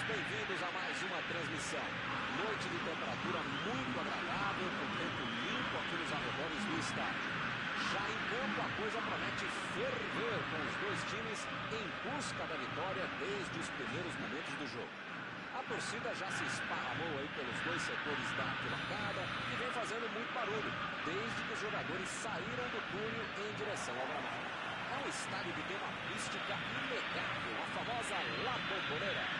bem-vindos a mais uma transmissão. Noite de temperatura muito agradável, com tempo limpo aqui nos arredores do estádio. Já em campo a coisa promete ferver, com os dois times em busca da vitória desde os primeiros momentos do jogo. A torcida já se esparramou aí pelos dois setores da arquibancada e vem fazendo muito barulho, desde que os jogadores saíram do túnel em direção ao gramado. É um estádio que tem uma mística inegável, a famosa La Bombonera.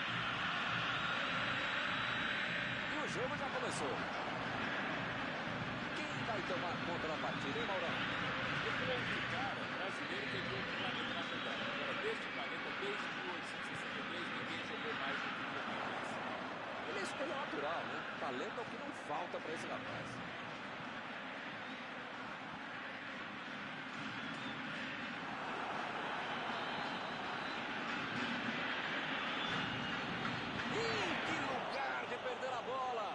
E o jogo já começou. Quem vai tomar conta da partida, hein, Maurão? Cara, brasileiro tem outro planeta na jogada. Agora, deste planeta, desde 1863, ninguém jogou mais do que o Corinthians. Ele é escolha natural, né? Talento é o que não falta para esse rapaz. Que lugar de perder a bola!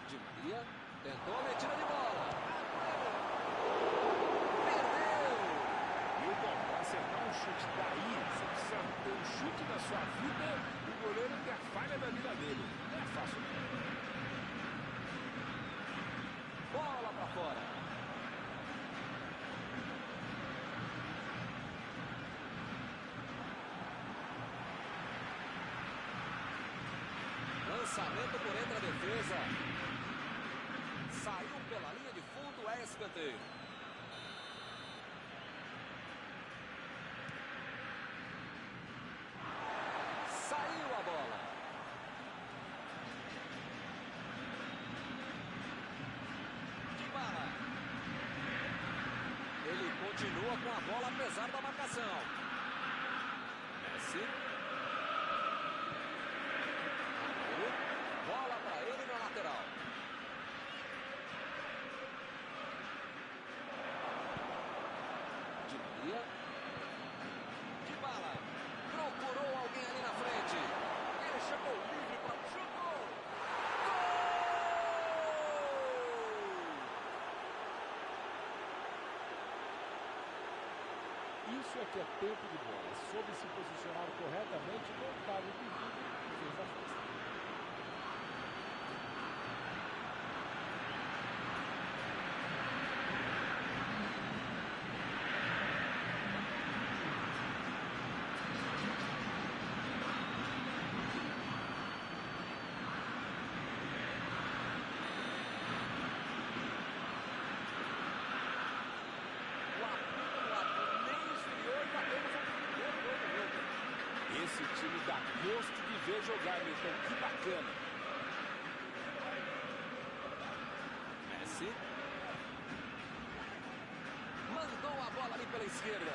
Di Maria tentou a metida de bola. Perdeu! E o bom, para acertar um chute daí, você precisa ter o chute da sua vida e o goleiro ter a falha da vida dele. Não é fácil, não. Bola para fora. Lançamento por entre a defesa. Saiu pela linha de fundo, é escanteio. Saiu a bola. Dybala. Ele continua com a bola apesar da marcação. Messi. Bola para ele na lateral. Di Maria. Dybala. Procurou alguém ali na frente. Ele chegou livre para o chute. Gol! Isso é que é tempo de bola. Soube se posicionar corretamente, não cabe o pedido e fez a festa. time dá gosto de ver jogar, Milton. Que bacana. Messi. Mandou a bola ali pela esquerda.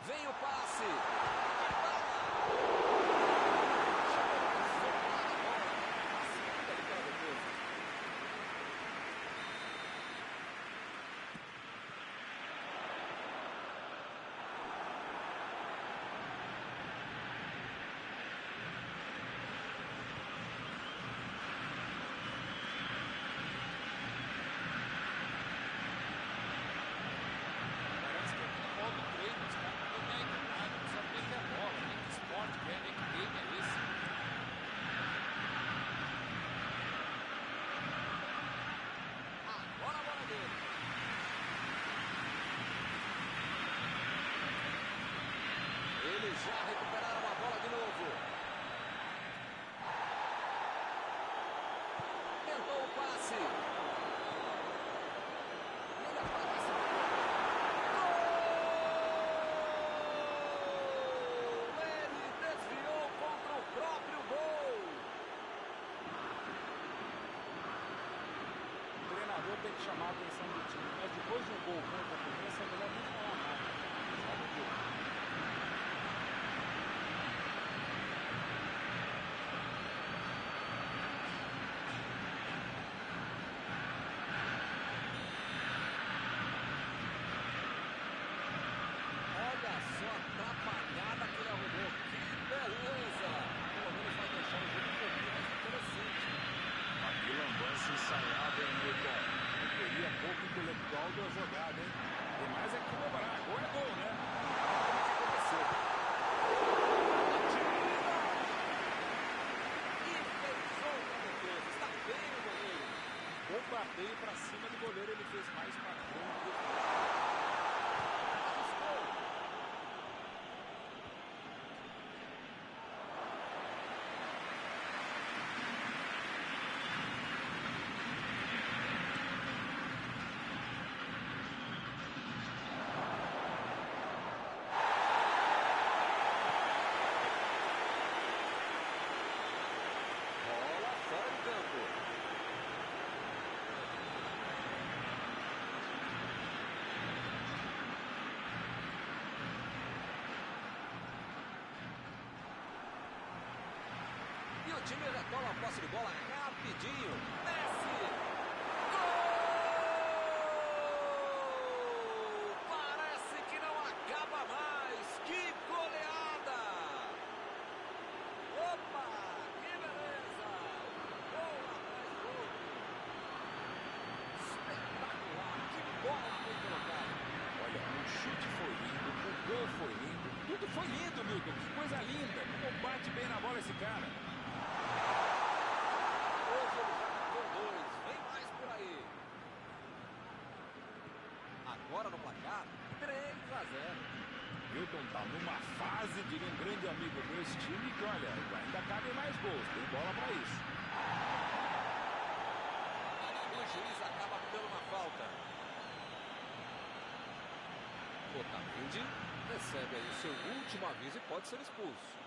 Vem o passe. Que bola! Já recuperaram a bola de novo. Tentou o passe. Ele aparece. Gol! Ele desviou contra o próprio gol. O treinador tem que chamar a atenção do time, mas depois de um gol contra a Fluminense é melhor nem falar nada. Sabe o que? Intelectual da jogada, hein? Tem mais é que comemorar. Gol é gol, né? Tem que acontecer. E fechou a defesa. Está bem o goleiro. Bombardeio para cima do goleiro, ele fez mais para frente. E o time retoma a posse de bola rapidinho. Messi! Gol! Parece que não acaba mais. Que goleada! Opa! Que beleza! Gol atrás do outro. Espetacular! Que bola foi colocada! Olha, o chute foi lindo, o gol foi lindo. Tudo foi lindo, Milton. Que coisa linda. Como bate bem na bola esse cara. Hoje ele já marcou 2, vem mais por aí. Agora no placar, 3-0. Milton tá numa fase, diria um grande amigo desse time, que olha, ainda cabem mais gols, tem bola pra isso. O juiz acaba dando uma falta. Otamendi recebe aí o seu último aviso e pode ser expulso.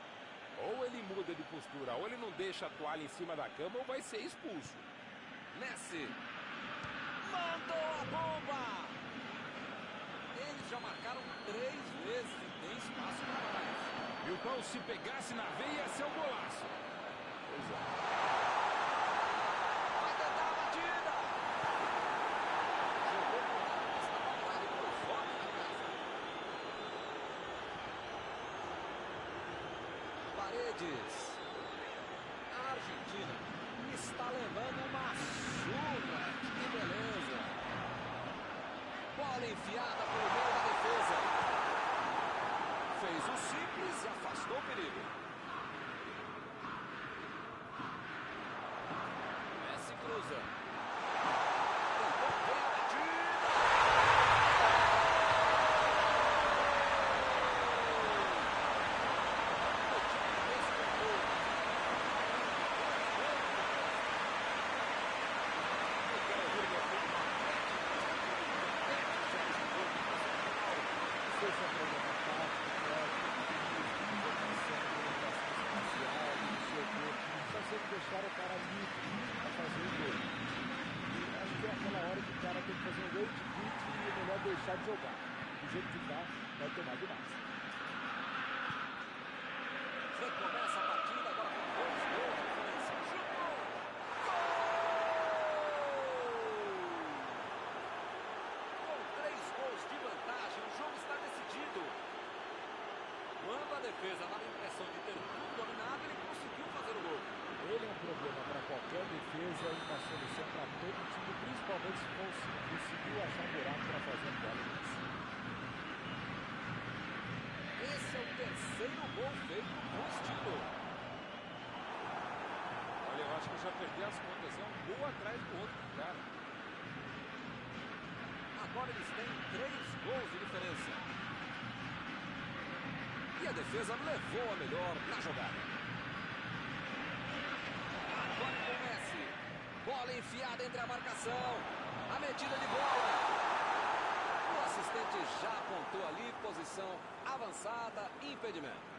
Ou ele muda de postura, ou ele não deixa a toalha em cima da cama, ou vai ser expulso. Messi mandou a bomba. Eles já marcaram 3 vezes e tem espaço para mais. Milton, se pegasse na veia, ia ser um golaço. Pois é. Vai tentar a batida. Jogou por lá, estava parado por fora da casa. Paredes. A Argentina está levando uma surra. Que beleza. Bola enfiada pelo meio da defesa. Fez o simples e afastou o perigo. Messi cruza. Tentou bem a batida. deixar o cara livre para fazer o gol. E acho que é aquela hora que o cara tem que fazer um rage quit e é melhor deixar de jogar. Do jeito que tá, vai tomar demais. Recomeça a partida agora com 2 gols de diferença. Chutou! Gol! Com 3 gols de vantagem, o jogo está decidido. Quando a defesa dava a impressão de ter tudo dominado, ele conseguiu fazer o gol. Ele é um problema para qualquer defesa e uma solução para todo time, principalmente se conseguiu achar um buraco para fazer a bola nesse. Esse é o 3º gol feito com estilo. Olha, eu acho que eu já perdi as contas. É um gol atrás do outro, cara. Agora eles têm 3 gols de diferença. E a defesa levou a melhor na jogada. Agora com o Messi. Bola enfiada entre a marcação. A metida de bola. O assistente já apontou ali, posição avançada, impedimento.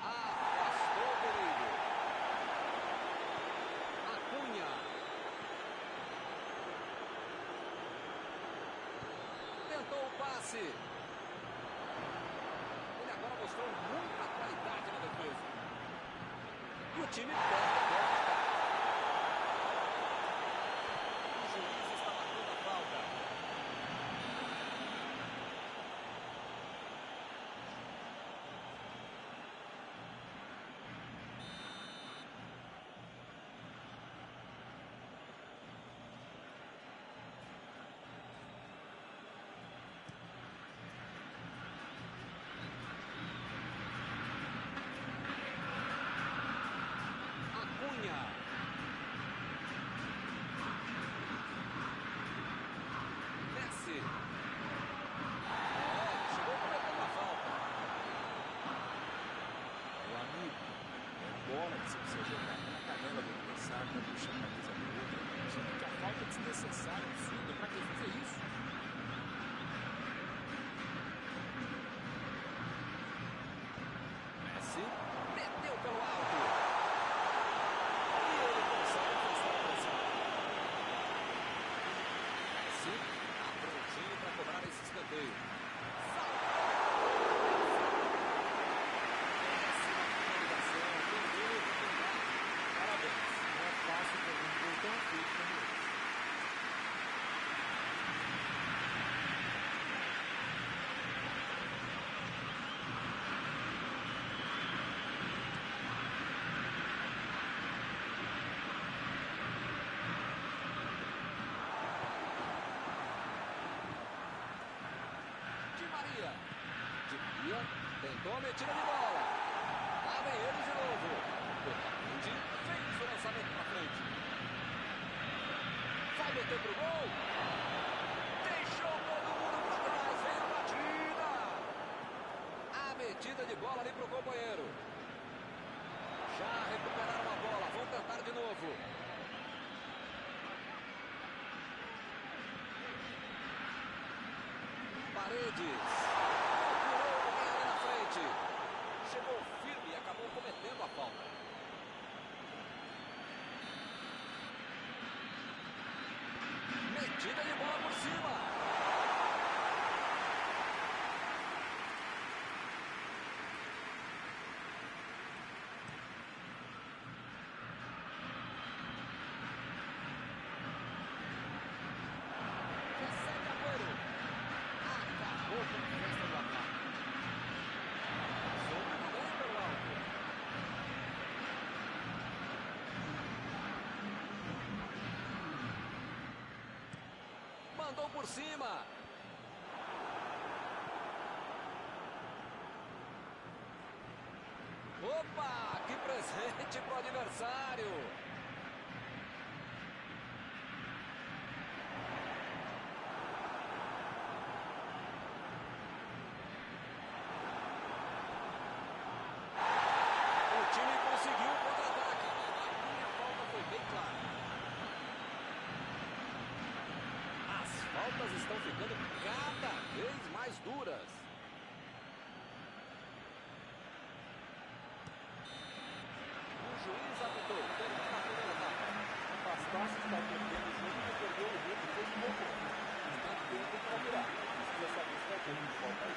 Afastou o perigo. Acunha. Tentou o passe. Ele agora mostrou muita qualidade na defesa. E o time perde a bola. O juiz está marcando a falta. Acunha. Messi. Chegou cometendo a falta. Meu amigo, é bola que você precisa jogar. Na canela do adversário, para puxar a camisa do outro. Só que a falta é desnecessária, absurda. Para que fazer isso? Messi meteu pelo alto. E ele consegue afastar a pressão. Messi está prontinho para cobrar esse escanteio. Falta. Péssima finalização. Perdeu a oportunidade. Parabéns. Não é fácil fazer um gol tão feito como esse. Di Maria. Di Maria tentou a metida de bola. Lá vem ele de novo. Otamendi fez o lançamento para frente. Vai meter pro gol. Deixou todo mundo para trás. Vem a batida. A metida de bola ali pro companheiro. Já recuperaram a bola. Vão tentar de novo. Paredes. Procurou alguém ali na frente. Chegou firme e acabou cometendo a falta. Metida de bola por cima. Recebe Agüero. Acabou com a festa do ataque. Passou muito bem pelo alto. Mandou por cima. Opa, que presente pro adversário. O time conseguiu o contra-ataque. A minha falta foi bem clara. As faltas estão ficando como falta aí.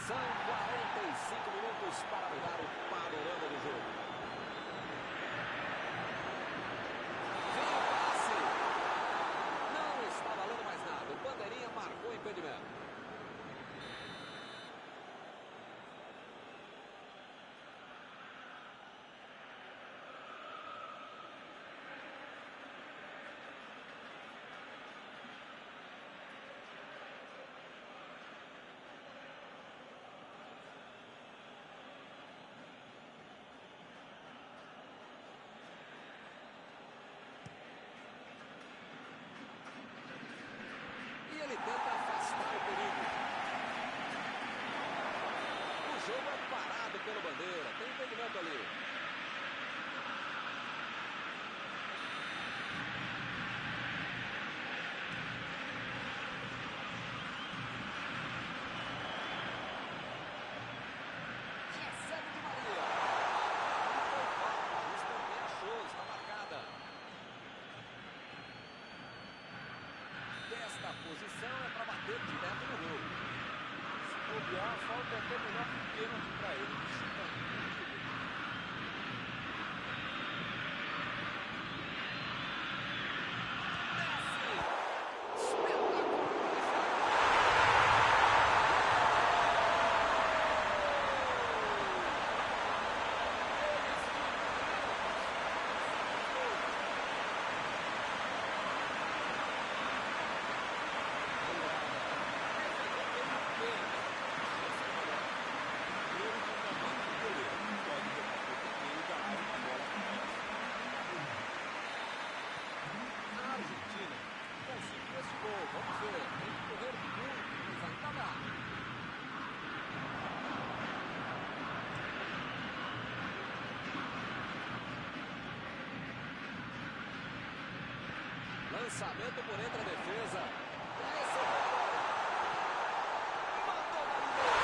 São 45 minutos para mudar o panorama do jogo. Vem o passe. Não está valendo mais nada. O bandeirinha marcou o impedimento. Ele tenta afastar o perigo. O jogo é parado pelo bandeira. Tem impedimento ali. Recebe de Maria. Foi falta. O juiz também achou. Está marcada. Desta posição é para bater direto no gol. Se bobear, a falta é até melhor que o pênalti para ele. Chuta muito bem. Lançamento por entre a defesa. Recebeu a bola. Mandou na linha.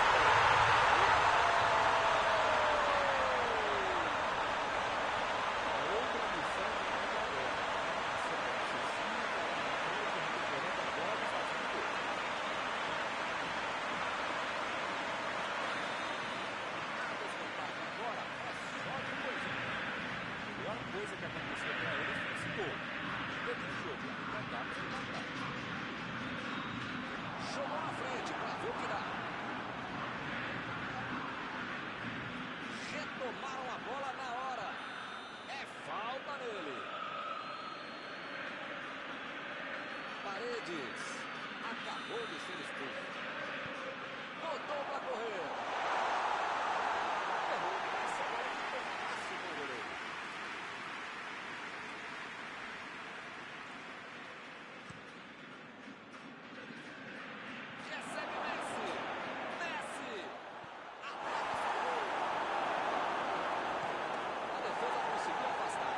Outra missão que vai agora. Ação obsessiva, recuperando a bola e fazendo gol. A desvantagem agora é só de 2 a 1. A melhor coisa que aconteceu para eles foi esse gol. Chega de jogo, ainda dá para encontrar. Jogou na frente para ver o que dá. Retomaram a bola na hora. É falta nele. Paredes acabou de ser expulso. Botou para correr. Errou. Essa bola ficou fácil com o goleiro. Recebe Messi. Messi. Atravessa o gol. A defesa conseguiu afastar.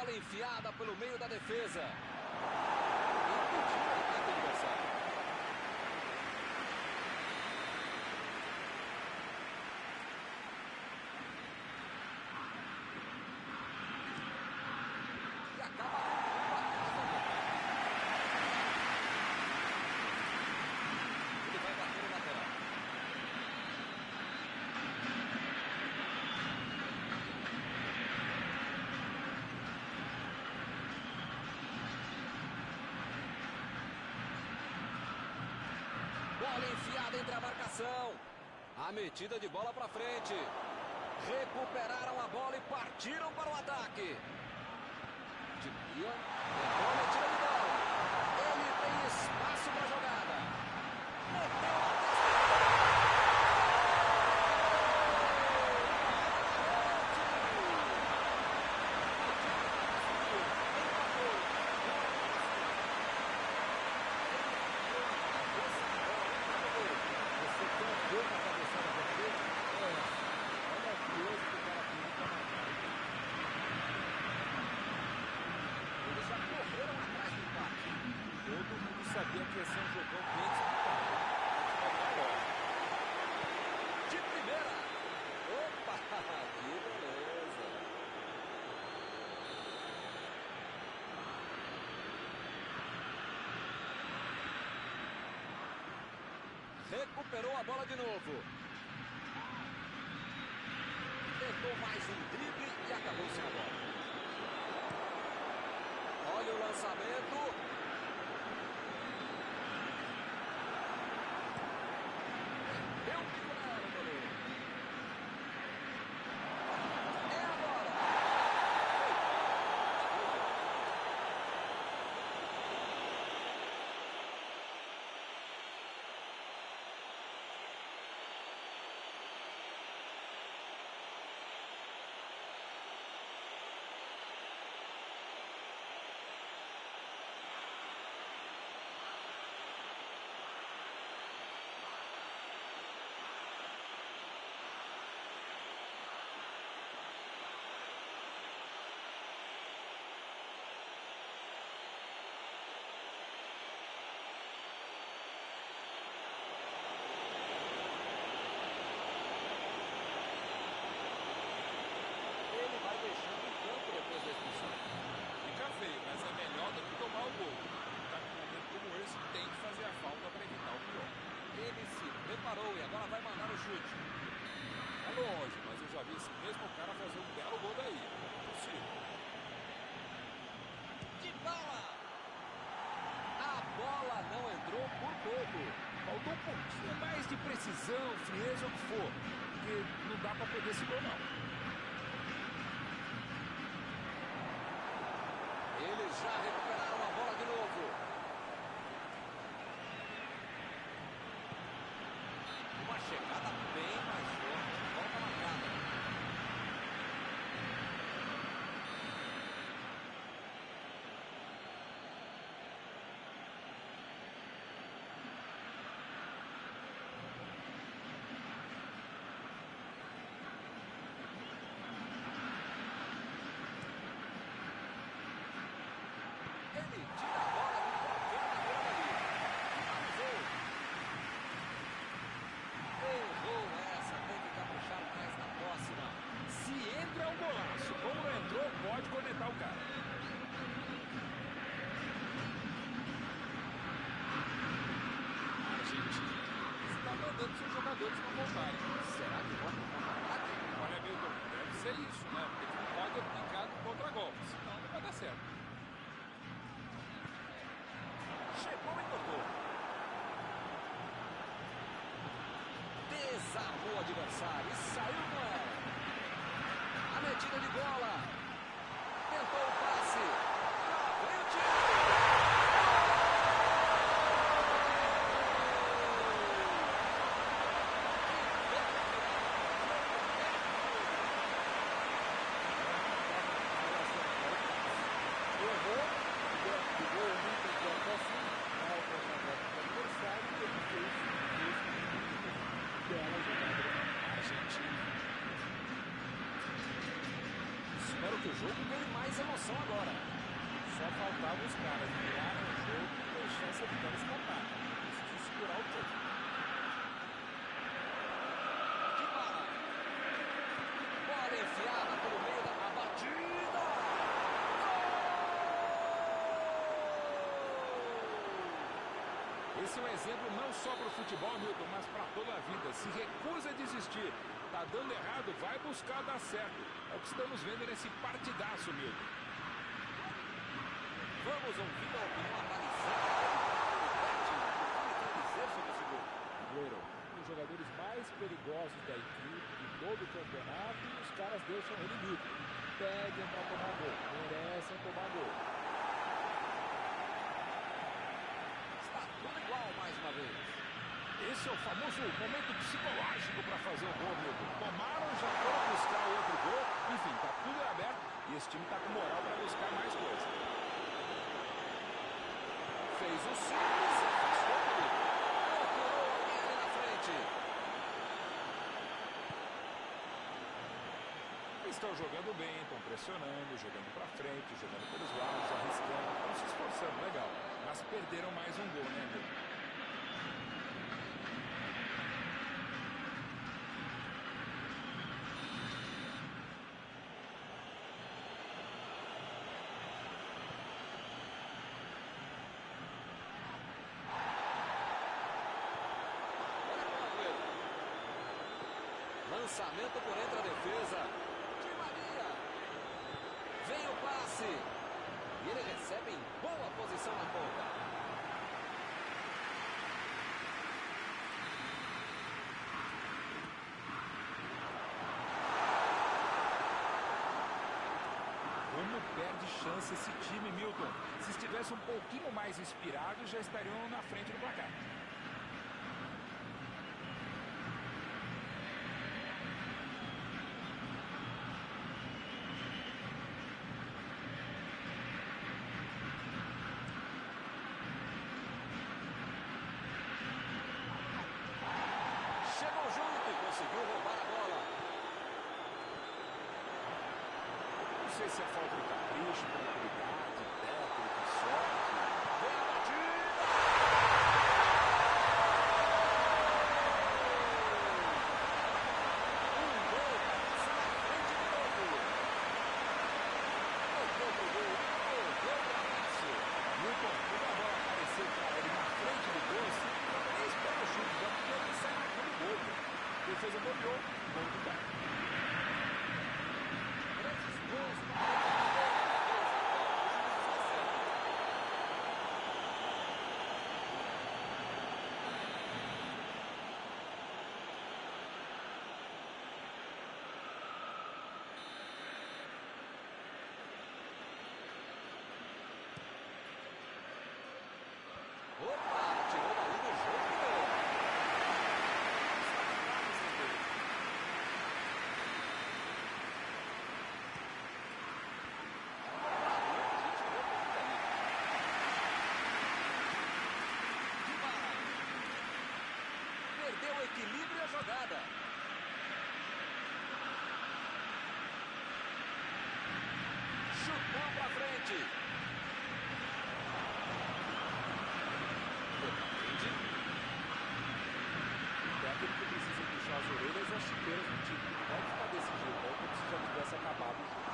Bola enfiada pelo meio da defesa. Impediu o ataque adversário. E acaba indo a casa do ataque. Ele vai bater no lateral. Bola enfiada entre a marcação. A metida de bola para frente. Recuperaram a bola e partiram para o ataque. De Pia. Tentou a metida de bola. Ele tem espaço para a jogada. Meteu a sabia que ia ser um jogão bem disputado. de primeira. Opa, que beleza. Recuperou a bola de novo. Tentou mais um drible e acabou sem a bola. Olha o lançamento. Preparou e agora vai mandar o chute. É longe, mas eu já vi esse mesmo cara fazer um belo gol daí. É possível. De bola! A bola não entrou por pouco. Faltou um pouquinho mais de precisão, frieza, o que for. Porque não dá pra perder esse gol, não. Eles já recuperaram a bola de novo. Uma chegada bem mais forte. Volta marcada. Ele tira a bola de qualquer maneira ali. Finalizou. Errou essa, tem que caprichar mais na próxima. Se entra, é um golaço. Como não entrou, pode conectar o cara. A Argentina está mandando seus jogadores não voltarem. Será que vão pro contra-ataque? Olha, Milton, deve ser isso, né? Porque não pode aplicar no contra-golpe, senão não vai dar certo. Chegou e tocou. Desarmou o adversário e saiu com ela. A metida de bola. Tentou o passe. Lá vem o tiro. Espero que o jogo ganhe mais emoção agora. Só faltava os caras virarem o jogo e deixar essa vitória escapar. Preciso segurar o tempo. Dybala. Bola enfiada pelo meio da batida. Esse é um exemplo não só para o futebol, Milton, mas para toda a vida. Se recusa a desistir. Tá dando errado, vai buscar dar certo. É o que estamos vendo nesse partidaço, Milton. Vamos ouvir a opinião analisada do que ele quer dizer sobre esse gol. Agüero, um dos jogadores mais perigosos da equipe, de todo o campeonato, e os caras deixam ele livre. Pedem para tomar gol, merecem tomar gol. Está tudo igual mais uma vez. Esse é o famoso momento psicológico para fazer o gol, Milton. Tomaram, já foram buscar o outro gol. Enfim, tá tudo aberto e esse time tá com moral para buscar mais coisa. Fez o simples, se afastou dele. Procurou alguém ali na frente. Estão jogando bem, estão pressionando, jogando para frente, jogando pelos lados, arriscando, estão se esforçando, legal. Mas perderam mais um gol, né, Milton? Lançamento por entre a defesa. Di Maria. Vem o passe. E ele recebe em boa posição na ponta. Como perde chance esse time, Milton? Se estivesse um pouquinho mais inspirado, já estariam na frente do placar. Chegou junto e conseguiu roubar a bola. Não sei se é falta de capricho, tranquilidade, técnica, sorte. Vem a batida. Um gol para passar na frente de novo. Tocou pro gol e correu para fácil. Milton, quando a bola apareceu para ele na frente do gol, não nem esperou o chute, já podia ter saído marcando o gol. Defesa bobeou, gol do cara. Grandes gols para a Opa, tirou ali do jogo. Perdeu o equilíbrio e a jogada. Chutão pra frente. O técnico precisa puxar as orelhas e as chuteiras do time. Não pode ficar desse jeito, é como se já tivesse acabado o jogo.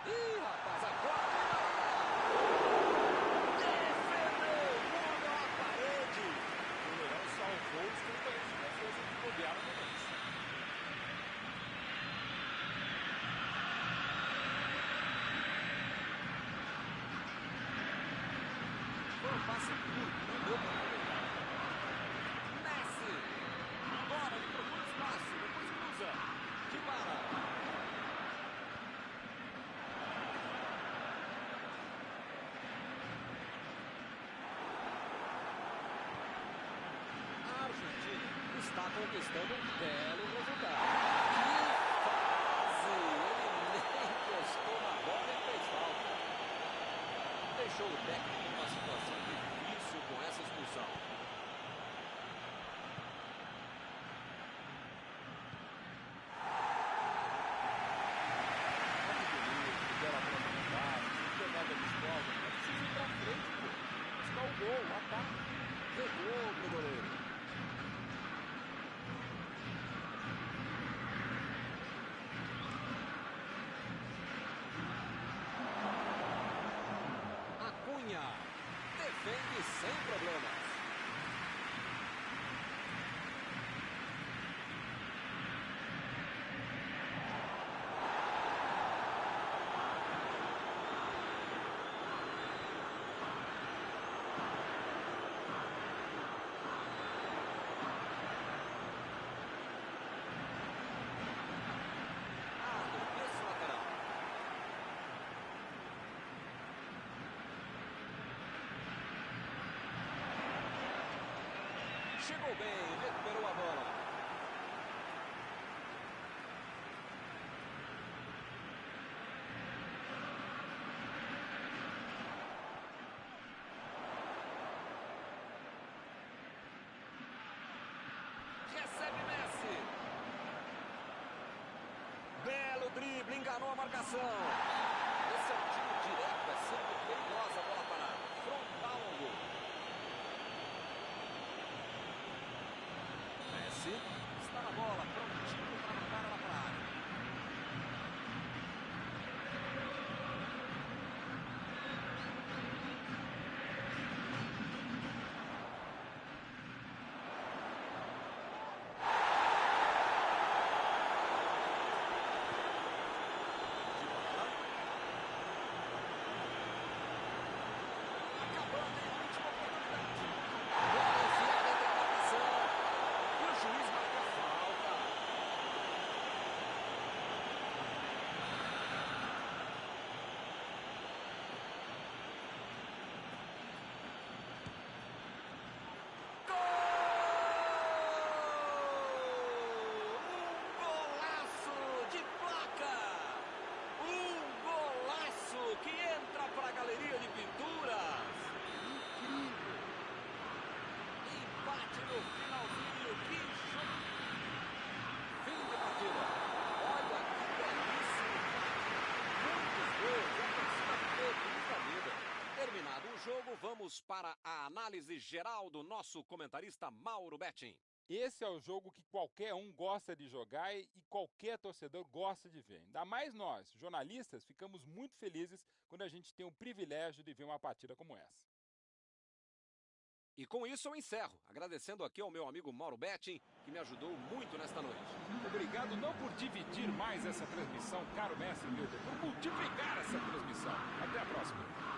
Ih, rapaz, agora Di Maria. Defendeu, muda a parede. O Leão salvou os companheiros de defesa que bobearam no lance. Foi um passe curto, não deu para aproveitar. Messi. Bola, ele procura espaço, depois cruza. Dybala. A Argentina está conquistando um belo resultado. Que fase! Ele nem encostou na bola e fez falta. Deixou o técnico numa situação difícil com essa expulsão. linha. Defende sem problemas. Chegou bem, recuperou a bola. Recebe Messi. Belo drible, enganou a marcação. Esse é um tiro direto, é sempre perigosa a bola parada. Frontal ao gol. Messi está na bola, prontinho para mandar ela para a área. De bola. Acabando em última oportunidade. Bola enfiada entre a marcação. E o juiz marca a falta. Gol! Um golaço de placa! Um golaço que entra para a galeria de pinturas. Incrível! Empate no finalzinho. Que jogo! Fim de partida. Olha que belíssimo empate. Muitos gols. A torcida feliz da vida. Terminado o jogo, vamos para a análise geral do nosso comentarista Mauro Betting. Esse é o jogo que qualquer um gosta de jogar e qualquer torcedor gosta de ver. Ainda mais nós, jornalistas, ficamos muito felizes quando a gente tem o privilégio de ver uma partida como essa. E com isso eu encerro, agradecendo aqui ao meu amigo Mauro Betting, que me ajudou muito nesta noite. Obrigado não por dividir mais essa transmissão, caro mestre Milton, por multiplicar essa transmissão. Até a próxima.